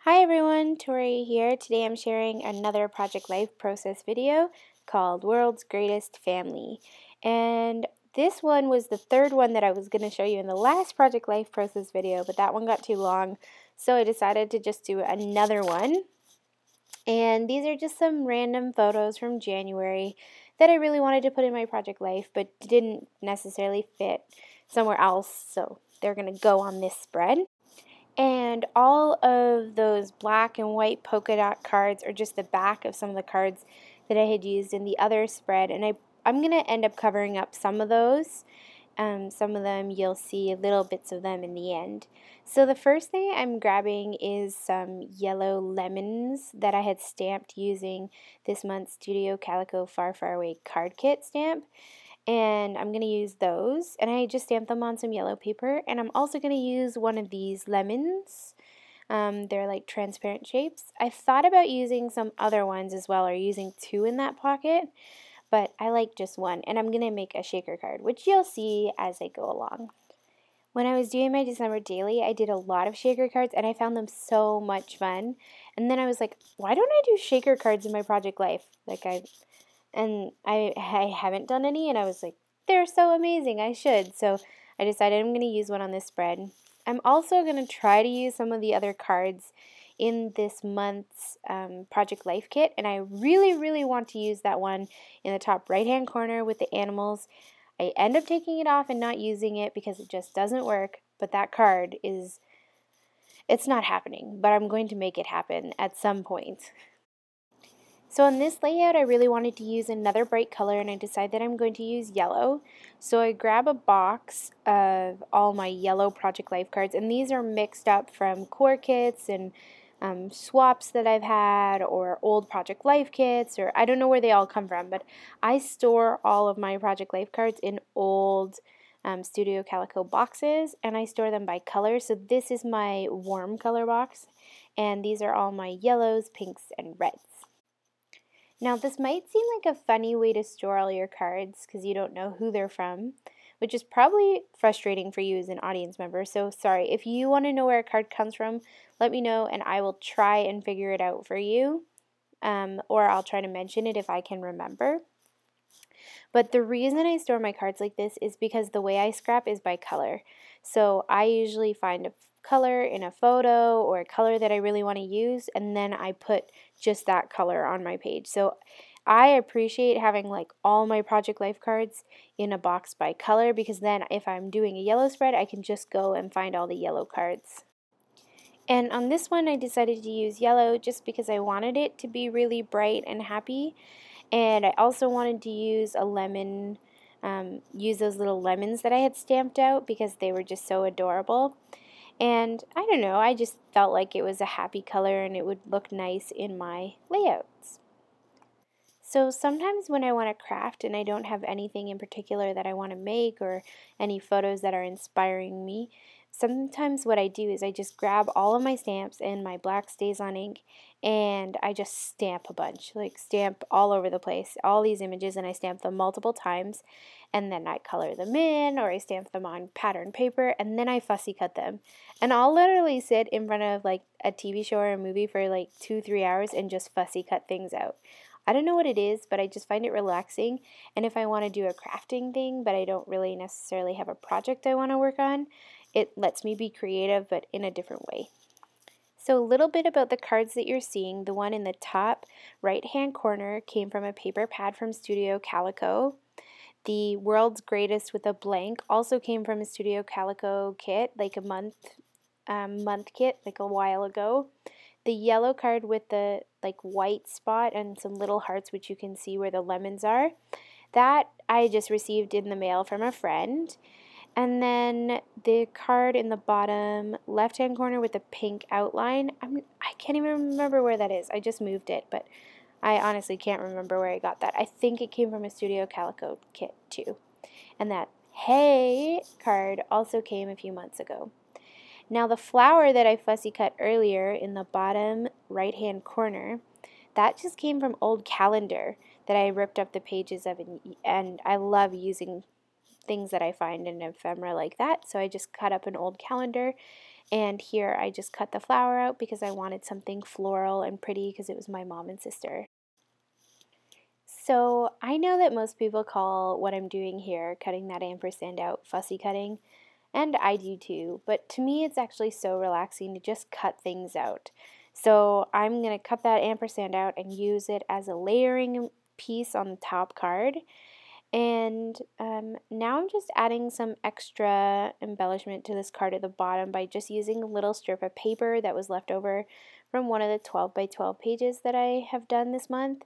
Hi everyone, Tori here. Today I'm sharing another Project Life process video called World's Greatest Family. And this one was the third one that I was going to show you in the last Project Life process video, but that one got too long, so I decided to just do another one. And these are just some random photos from January that I really wanted to put in my Project Life, but didn't necessarily fit somewhere else, so they're going to go on this spread. And all of those black and white polka dot cards are just the back of some of the cards that I had used in the other spread. And I'm going to end up covering up some of those. Some of them you'll see little bits of them in the end. So the first thing I'm grabbing is some yellow lemons that I had stamped using this month's Studio Calico Far Far Away card kit stamp. And I'm going to use those, and I just stamped them on some yellow paper, and I'm also going to use one of these lemons. They're like transparent shapes. I thought about using some other ones as well, or using two in that pocket, but I like just one, and I'm going to make a shaker card, which you'll see as I go along. When I was doing my December daily, I did a lot of shaker cards, and I found them so much fun. And then I was like, why don't I do shaker cards in my Project Life? I haven't done any, and I was like, they're so amazing, I should. So I decided I'm going to use one on this spread. I'm also going to try to use some of the other cards in this month's Project Life kit, and I really want to use that one in the top right hand corner with the animals. I end up taking it off and not using it because it just doesn't work, but that card it's not happening, but I'm going to make it happen at some point. So in this layout, I really wanted to use another bright color, and I decided that I'm going to use yellow. So I grab a box of all my yellow Project Life cards, and these are mixed up from core kits and swaps that I've had, or old Project Life kits, or I don't know where they all come from, but I store all of my Project Life cards in old Studio Calico boxes, and I store them by color. So this is my warm color box, and these are all my yellows, pinks, and reds. Now, this might seem like a funny way to store all your cards because you don't know who they're from, which is probably frustrating for you as an audience member. So sorry, if you want to know where a card comes from, let me know and I will try and figure it out for you, or I'll try to mention it if I can remember. But the reason I store my cards like this is because the way I scrap is by color. So I usually find a color in a photo or a color that I really want to use, and then I put just that color on my page. So I appreciate having like all my Project Life cards in a box by color, because then if I'm doing a yellow spread, I can just go and find all the yellow cards. And on this one, I decided to use yellow just because I wanted it to be really bright and happy. And I also wanted to use a lemon, use those little lemons that I had stamped out because they were just so adorable. And I don't know, I just felt like it was a happy color and it would look nice in my layouts. So sometimes when I want to craft and I don't have anything in particular that I want to make, or any photos that are inspiring me, sometimes what I do is I just grab all of my stamps and my black StazOn ink, and I just stamp a bunch, like stamp all over the place, all these images, and I stamp them multiple times, and then I color them in, or I stamp them on pattern paper, and then I fussy cut them. And I'll literally sit in front of like a TV show or a movie for like 2-3 hours and just fussy cut things out. I don't know what it is, but I just find it relaxing, and if I want to do a crafting thing, but I don't really necessarily have a project I want to work on, it lets me be creative, but in a different way. So a little bit about the cards that you're seeing. The one in the top right-hand corner came from a paper pad from Studio Calico. The World's Greatest with a blank also came from a Studio Calico kit, like a month kit, like a while ago. The yellow card with the like white spot and some little hearts, which you can see where the lemons are, that I just received in the mail from a friend. And then the card in the bottom left hand corner with the pink outline, I can't even remember where that is. I just moved it, but I honestly can't remember where I got that. I think it came from a Studio Calico kit too. And that Hey card also came a few months ago. Now the flower that I fussy cut earlier in the bottom right hand corner, that just came from old calendar that I ripped up the pages of, and I love using things that I find in ephemera like that. So I just cut up an old calendar And here I just cut the flower out because I wanted something floral and pretty because it was my mom and sister. So I know that most people call what I'm doing here, cutting that ampersand out, fussy cutting, and I do too, but to me it's actually so relaxing to just cut things out. So I'm going to cut that ampersand out and use it as a layering piece on the top card. And now I'm just adding some extra embellishment to this card at the bottom by just using a little strip of paper that was left over from one of the 12 by 12 pages that I have done this month.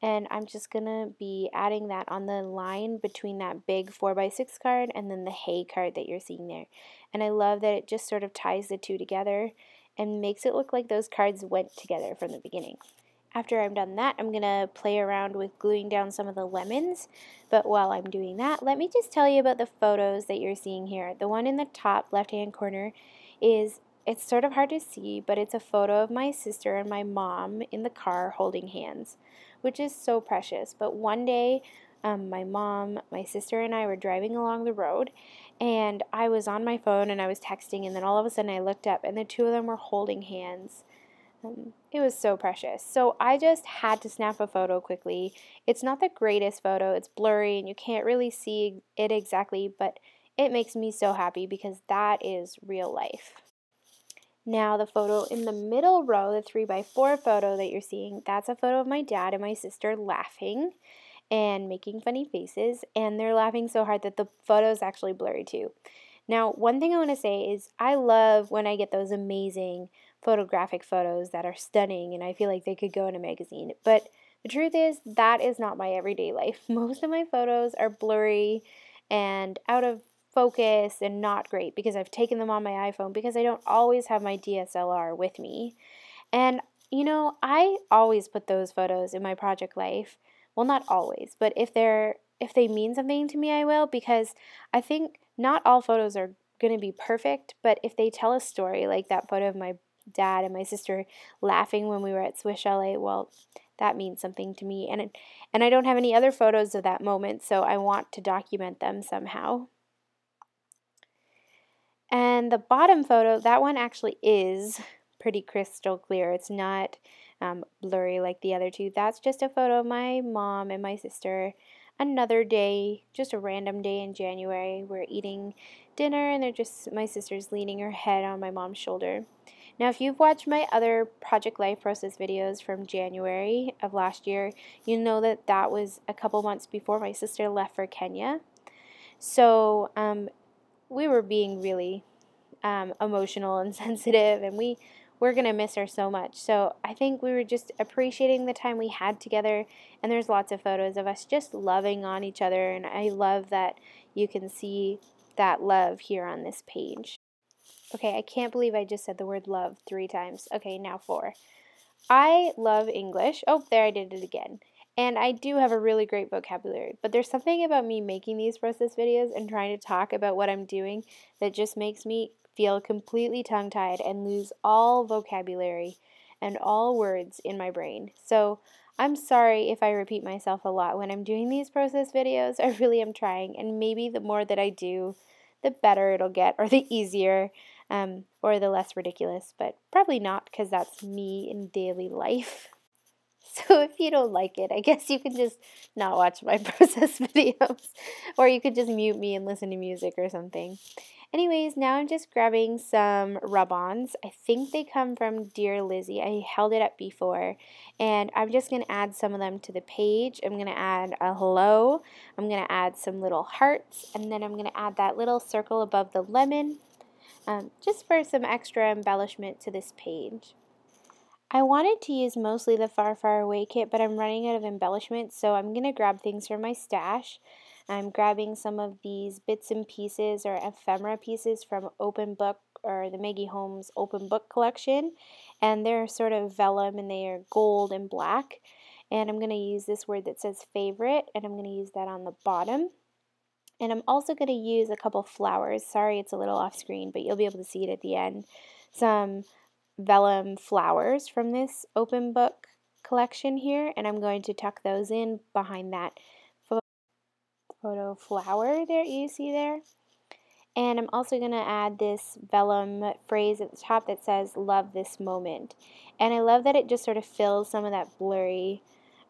And I'm just going to be adding that on the line between that big 4 by 6 card and then the hay card that you're seeing there. And I love that it just sort of ties the two together and makes it look like those cards went together from the beginning. After I'm done that, I'm going to play around with gluing down some of the lemons. But while I'm doing that, let me just tell you about the photos that you're seeing here. The one in the top left-hand corner it's sort of hard to see, but it's a photo of my sister and my mom in the car holding hands, which is so precious. But one day, my mom, my sister, and I were driving along the road, and I was on my phone and I was texting, and then all of a sudden I looked up, and the two of them were holding hands. It was so precious. So I just had to snap a photo quickly. It's not the greatest photo. It's blurry and you can't really see it exactly, but it makes me so happy because that is real life. Now the photo in the middle row, the 3 by 4 photo that you're seeing, that's a photo of my dad and my sister laughing and making funny faces, and they're laughing so hard that the photo is actually blurry too. Now, one thing I want to say is I love when I get those amazing photographic photos that are stunning and I feel like they could go in a magazine. But the truth is, that is not my everyday life. Most of my photos are blurry and out of focus and not great because I've taken them on my iPhone because I don't always have my DSLR with me. And I always put those photos in my project life. Well, not always, but if they mean something to me, I will, because I think not all photos are going to be perfect, but if they tell a story, like that photo of my dad and my sister laughing when we were at Swiss Chalet, well, that means something to me. And I don't have any other photos of that moment, so I want to document them somehow. And the bottom photo, that one actually is pretty crystal clear. It's not blurry like the other two. That's just a photo of my mom and my sister. Another day, just a random day in January. We're eating dinner and my sister's leaning her head on my mom's shoulder. Now, if you've watched my other Project Life Process videos from January of last year, you know that that was a couple months before my sister left for Kenya. So we were being really emotional and sensitive, and we're going to miss her so much. So I think we were just appreciating the time we had together, and there's lots of photos of us just loving on each other, and I love that you can see that love here on this page. Okay, I can't believe I just said the word love 3 times. Okay, now 4. I love English. Oh, there I did it again. And I do have a really great vocabulary, but there's something about me making these process videos and trying to talk about what I'm doing that just makes me feel completely tongue-tied and lose all vocabulary and all words in my brain. So I'm sorry if I repeat myself a lot when I'm doing these process videos. I really am trying, and maybe the more that I do, the better it'll get, or the easier, or the less ridiculous, but probably not because that's me in daily life. So if you don't like it, I guess you can just not watch my process videos, or you could just mute me and listen to music or something. Anyways, now I'm just grabbing some rub-ons. I think they come from Dear Lizzie. I held it up before, and I'm just going to add some of them to the page. I'm going to add a hello. I'm going to add some little hearts, and then I'm going to add that little circle above the lemon, just for some extra embellishment to this page. I wanted to use mostly the Far Far Away kit, but I'm running out of embellishment, so I'm going to grab things from my stash. I'm grabbing some of these bits and pieces or ephemera pieces from Open Book or the Maggie Holmes Open Book collection, and they're sort of vellum and they are gold and black. And I'm going to use this word that says favorite, and I'm going to use that on the bottom. And I'm also going to use a couple flowers. Sorry, it's a little off screen, but you'll be able to see it at the end. Some vellum flowers from this Open Book collection here, and I'm going to tuck those in behind that photo flower there you see there. And I'm also going to add this vellum phrase at the top that says, "Love this moment." And I love that it just sort of fills some of that blurry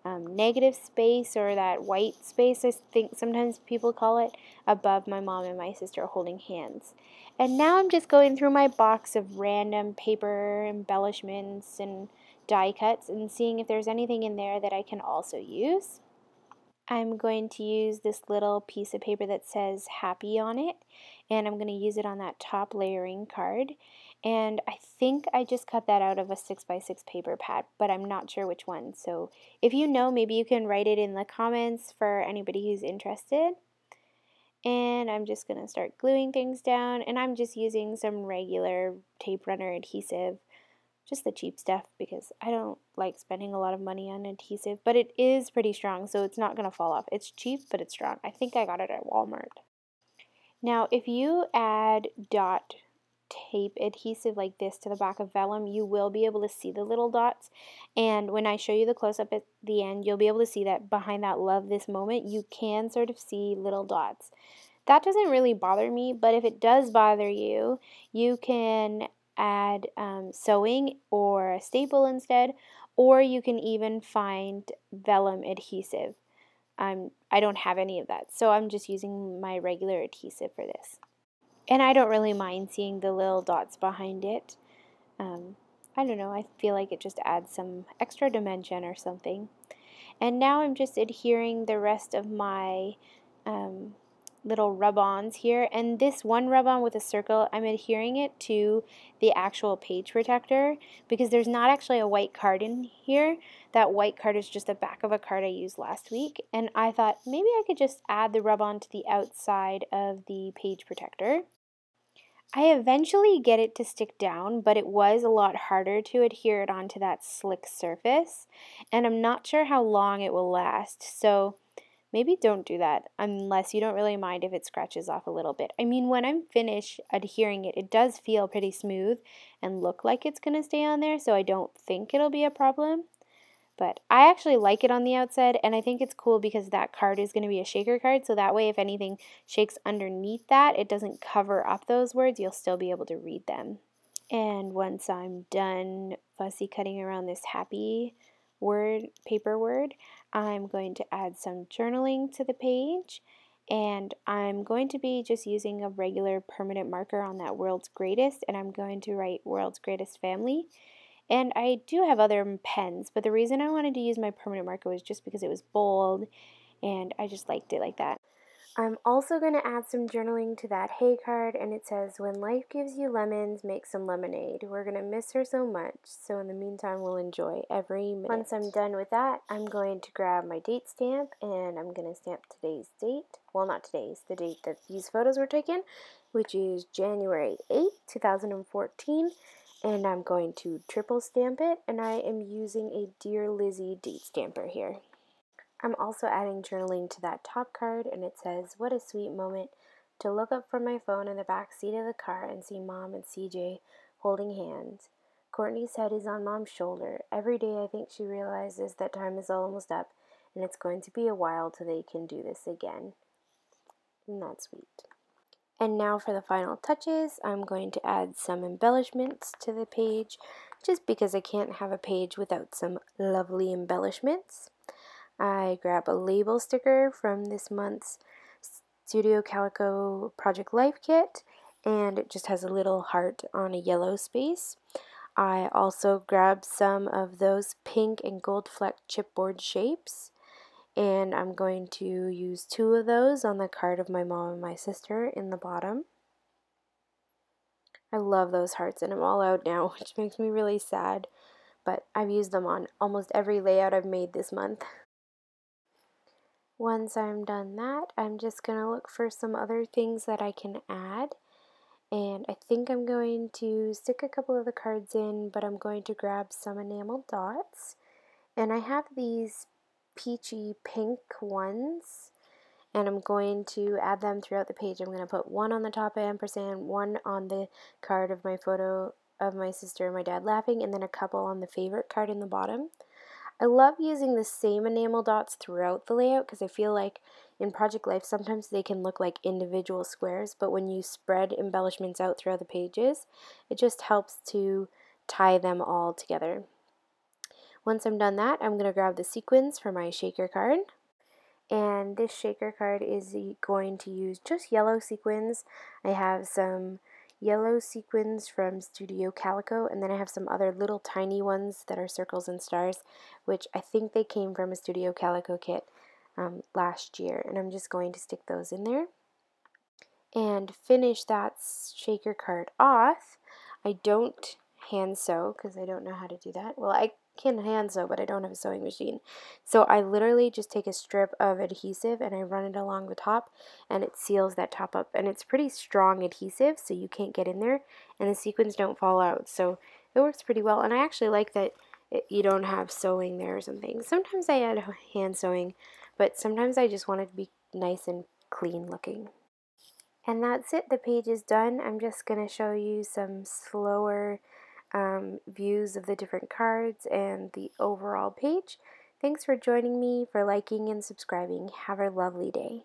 negative space, or that white space, I think sometimes people call it, above my mom and my sister holding hands. And now I'm just going through my box of random paper embellishments and die cuts and seeing if there's anything in there that I can also use. I'm going to use this little piece of paper that says happy on it, and I'm going to use it on that top layering card. And I think I just cut that out of a 6x6 paper pad, but I'm not sure which one. So if you know, maybe you can write it in the comments for anybody who's interested. And I'm just going to start gluing things down, and I'm just using some regular tape runner adhesive, just the cheap stuff, because I don't like spending a lot of money on adhesive, but it is pretty strong, so it's not going to fall off. It's cheap, but it's strong. I think I got it at Walmart. Now, if you add dot tape adhesive like this to the back of vellum, you will be able to see the little dots, and when I show you the close-up at the end, you'll be able to see that behind that "love this moment," you can sort of see little dots. That doesn't really bother me, but if it does bother you, you can add sewing or a staple instead, or you can even find vellum adhesive. I don't have any of that, so I'm just using my regular adhesive for this. And I don't really mind seeing the little dots behind it. Um, I don't know, I feel like it just adds some extra dimension or something. And now I'm just adhering the rest of my um, little rub-ons here. And this one rub-on with a circle, I'm adhering it to the actual page protector because there's not actually a white card in here. That white card is just the back of a card I used last week. And I thought maybe I could just add the rub-on to the outside of the page protector. I eventually get it to stick down, but it was a lot harder to adhere it onto that slick surface, and I'm not sure how long it will last, so maybe don't do that unless you don't really mind if it scratches off a little bit. I mean, when I'm finished adhering it, it does feel pretty smooth and look like it's going to stay on there, so I don't think it'll be a problem. But I actually like it on the outside, and I think it's cool because that card is going to be a shaker card, so that way if anything shakes underneath that, it doesn't cover up those words, you'll still be able to read them. And once I'm done fussy cutting around this happy word, paper word, I'm going to add some journaling to the page, and I'm going to be just using a regular permanent marker on that World's Greatest, and I'm going to write World's Greatest Family. And I do have other pens, but the reason I wanted to use my permanent marker was just because it was bold, and I just liked it like that. I'm also going to add some journaling to that hey card, and it says, "When life gives you lemons, make some lemonade. We're going to miss her so much, so in the meantime, we'll enjoy every minute." Once I'm done with that, I'm going to grab my date stamp, and I'm going to stamp today's date. Well, not today's, the date that these photos were taken, which is January 8th, 2014. And I'm going to triple stamp it, and I am using a Dear Lizzie date stamper here. I'm also adding journaling to that top card, and it says, "What a sweet moment to look up from my phone in the back seat of the car and see Mom and CJ holding hands. Courtney's head is on Mom's shoulder. Every day I think she realizes that time is almost up, and it's going to be a while till they can do this again." Isn't that sweet? And now for the final touches, I'm going to add some embellishments to the page, just because I can't have a page without some lovely embellishments. I grab a label sticker from this month's Studio Calico Project Life Kit, and it just has a little heart on a yellow space. I also grabbed some of those pink and gold fleck chipboard shapes, and I'm going to use 2 of those on the card of my mom and my sister in the bottom. I love those hearts, and I'm all out now, which makes me really sad, but I've used them on almost every layout I've made this month. Once I'm done that, I'm just going to look for some other things that I can add, and I think I'm going to stick a couple of the cards in, but I'm going to grab some enamel dots, and I have these peachy pink ones, and I'm going to add them throughout the page. I'm going to put one on the top ampersand, one on the card of my photo of my sister and my dad laughing, and then a couple on the favorite card in the bottom. I love using the same enamel dots throughout the layout because I feel like in Project Life, sometimes they can look like individual squares, but when you spread embellishments out throughout the pages, it just helps to tie them all together. Once I'm done that, I'm going to grab the sequins for my shaker card. And this shaker card is going to use just yellow sequins. I have some yellow sequins from Studio Calico, and then I have some other little tiny ones that are circles and stars, which I think they came from a Studio Calico kit last year, and I'm just going to stick those in there and finish that shaker card off. I don't hand sew because I don't know how to do that. Well, I can hand sew, but I don't have a sewing machine. So I literally just take a strip of adhesive and I run it along the top, and it seals that top up. And it's pretty strong adhesive, so you can't get in there, and the sequins don't fall out. So it works pretty well, and I actually like that you don't have sewing there or something. Sometimes I add hand sewing, but sometimes I just want it to be nice and clean looking. And that's it, the page is done. I'm just going to show you some slower views of the different cards and the overall page. Thanks for joining me, for liking and subscribing. Have a lovely day.